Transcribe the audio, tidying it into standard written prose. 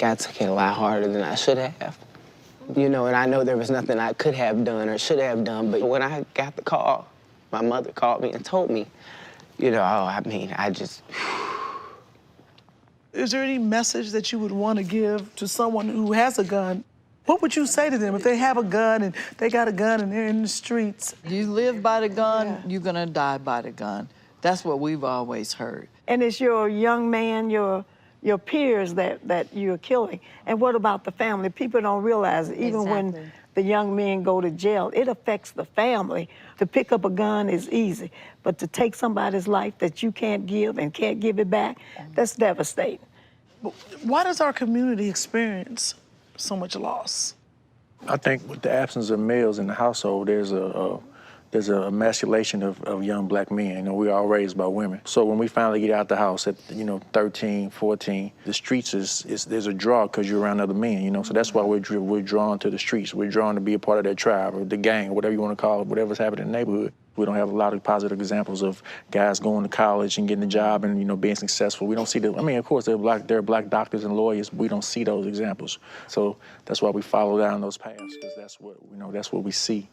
I took it a lot harder than I should have. You know, and I know there was nothing I could have done or should have done, but when I got the call, my mother called me and told me, you know, I just... Is there any message that you would want to give to someone who has a gun? What would you say to them if they have a gun and they got a gun and they're in the streets? You live by the gun, you're gonna die by the gun. That's what we've always heard. And it's your young man, your peers that you're killing. And what about the family? People don't realize it. Even when the young men go to jail, it affects the family. To pick up a gun is easy, but to take somebody's life that you can't give and can't give it back, that's devastating. Why does our community experience so much loss? I think with the absence of males in the household, there's a emasculation of young black men. You know, we're all raised by women. So when we finally get out the house at, 13, 14, the streets there's a draw because you're around other men, you know. So that's why we're drawn to the streets. We're drawn to be a part of that tribe or the gang, or whatever you want to call it, whatever's happening in the neighborhood. We don't have a lot of positive examples of guys going to college and getting a job and, being successful. We don't see of course, there are black doctors and lawyers, but we don't see those examples. So that's why we follow down those paths, because that's what we see.